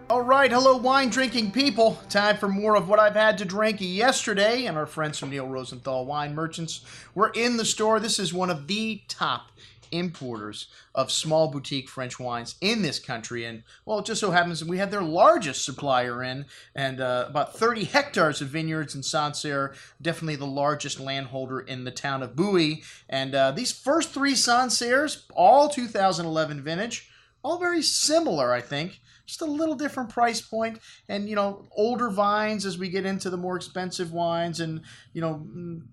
All right, hello wine drinking people. Time for more of what I've had to drink yesterday. And our friends from Neil Rosenthal Wine Merchants were in the store. This is one of the top importers of small boutique French wines in this country. And, well, it just so happens that we have their largest supplier in, and about 30 hectares of vineyards in Sancerre, definitely the largest landholder in the town of Bouy. And these first three Sancerres, all 2011 vintage, all very similar, I think. Just a little different price point, and older vines as we get into the more expensive wines, and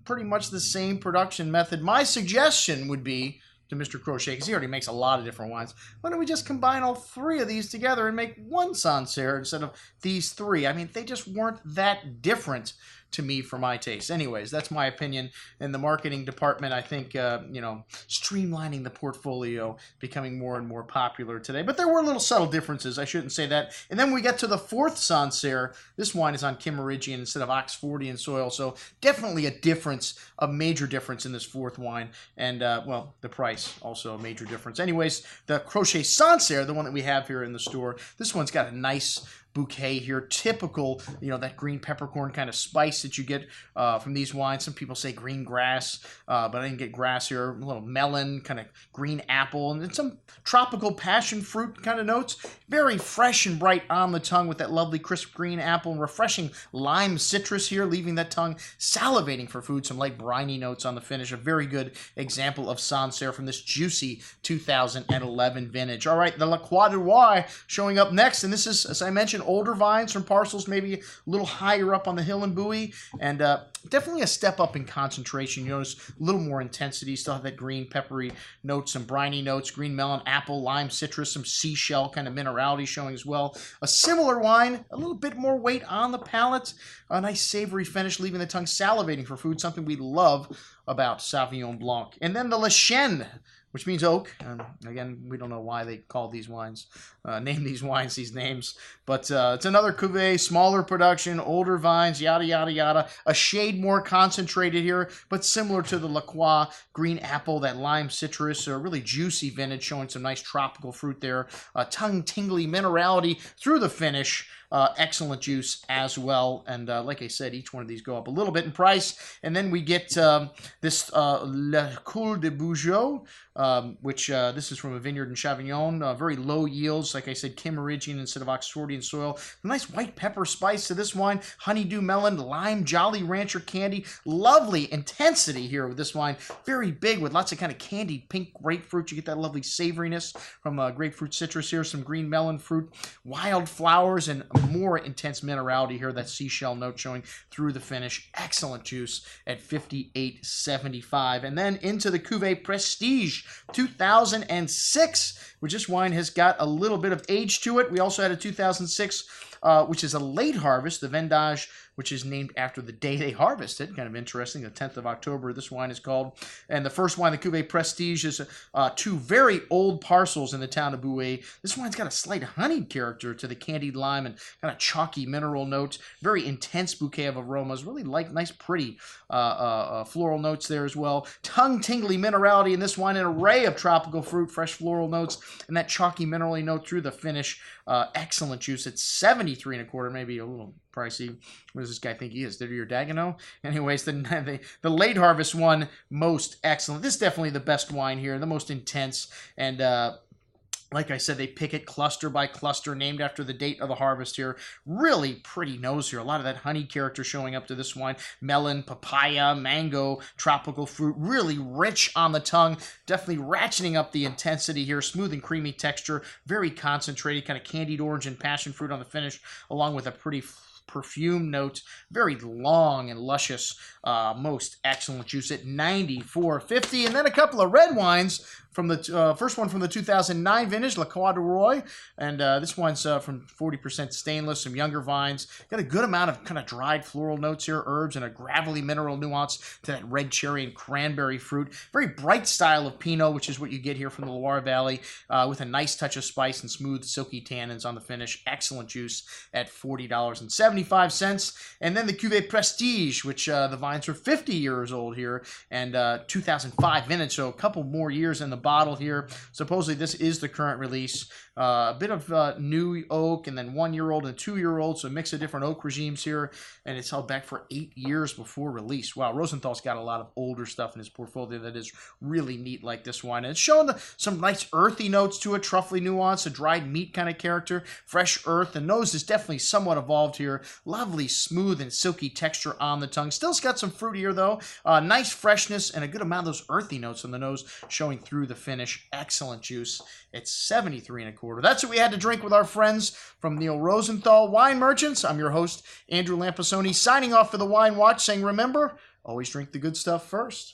pretty much the same production method. My suggestion would be to Mr. Crochet, because he already makes a lot of different wines, why don't we just combine all three of these together and make one Sancerre instead of these three? I mean, they just weren't that different to me for my taste. Anyways, that's my opinion. In the marketing department, I think, streamlining the portfolio becoming more and more popular today. But there were little subtle differences. I shouldn't say that. And then we get to the fourth Sancerre. This wine is on Kimmeridgian instead of Oxfordian soil. So definitely a difference, a major difference in this fourth wine. And, well, the price also a major difference. Anyways, the Crochet Sancerre, the one that we have here in the store, this one's got a nice bouquet here, typical, that green peppercorn kind of spice that you get from these wines. Some people say green grass, but I didn't get grass here. A little melon, kind of green apple, and then some tropical passion fruit kind of notes. Very fresh and bright on the tongue with that lovely crisp green apple and refreshing lime citrus here, leaving that tongue salivating for food. Some light briny notes on the finish. A very good example of Sancerre from this juicy 2011 vintage. All right, the La Croix du Roi showing up next, and this is, as I mentioned, older vines from parcels maybe a little higher up on the hill in Bouy, and definitely a step up in concentration. You notice a little more intensity, still have that green peppery notes, some briny notes, green melon, apple, lime, citrus, some seashell kind of minerality showing as well. A similar wine, a little bit more weight on the palate, a nice savory finish, leaving the tongue salivating for food, something we love about Sauvignon Blanc. And then the Le Chêne, which means oak. Again, we don't know why they call these wines, name these wines these names, but it's another cuvee, smaller production, older vines, yada, yada, yada. A shade more concentrated here, but similar to the La Croix, green apple, that lime citrus, a really juicy vintage, showing some nice tropical fruit there. Tongue-tingly minerality through the finish. Excellent juice as well. And like I said, each one of these go up a little bit in price. And then we get this Le Col de Bougeot, which this is from a vineyard in Chavignon. Very low yields, like I said, Kimmeridgian instead of Oxfordian soil. A nice white pepper spice to this wine. Honeydew melon, lime, Jolly Rancher candy. Lovely intensity here with this wine. Very big with lots of kind of candied pink grapefruit. You get that lovely savoriness from grapefruit citrus here. Some green melon fruit, wild flowers, and more intense minerality here. That seashell note showing through the finish. Excellent juice at $58.75. And then into the Cuvée Prestige 2006, which this wine has got a little bit of age to it. We also had a 2006, which is a late harvest, the Vendage, which is named after the day they harvested. Kind of interesting. The 10th of October, this wine is called. And the first wine, the Cuvée Prestige, is two very old parcels in the town of Bouy. This wine's got a slight honeyed character to the candied lime and kind of chalky mineral notes. Very intense bouquet of aromas. Really nice, pretty floral notes there as well. Tongue-tingly minerality in this wine. An array of tropical fruit, fresh floral notes, and that chalky minerally note through the finish. Excellent juice. It's 73 and a quarter, maybe a little pricey. What does this guy think he is? Didier or Dagenot? Anyways, the late harvest one, most excellent. This is definitely the best wine here, the most intense, and like I said, they pick it cluster by cluster, named after the date of the harvest here. Really pretty nose here. A lot of that honey character showing up to this wine. Melon, papaya, mango, tropical fruit. Really rich on the tongue. Definitely ratcheting up the intensity here. Smooth and creamy texture. Very concentrated, kind of candied orange and passion fruit on the finish, along with a pretty perfume note. Very long and luscious. Most excellent juice at $94.50. And then a couple of red wines from the first one from the 2009 vintage, La Croix du Roi, and this one's from 40% stainless, some younger vines. Got a good amount of kind of dried floral notes here, herbs, and a gravelly mineral nuance to that red cherry and cranberry fruit. Very bright style of Pinot, which is what you get here from the Loire Valley, with a nice touch of spice and smooth, silky tannins on the finish. Excellent juice at $40.75. And then the Cuvée Prestige, which the vines are 50 years old here, and 2005 vintage, so a couple more years in the bottle here. Supposedly this is the current release. A bit of new oak, and then 1-year-old and 2-year-old, so a mix of different oak regimes here, and it's held back for 8 years before release. Wow, Rosenthal's got a lot of older stuff in his portfolio that is really neat like this wine. And it's showing some nice earthy notes to it, truffly nuance, a dried meat kind of character, fresh earth. The nose is definitely somewhat evolved here. Lovely, smooth, and silky texture on the tongue. Still's got some fruit here, though. Nice freshness and a good amount of those earthy notes on the nose showing through the finish. Excellent juice. It's 73 1/4. That's what we had to drink with our friends from Neil Rosenthal Wine Merchants. I'm your host, Andrew Lampasoni, signing off for the Wine Watch, saying remember, always drink the good stuff first.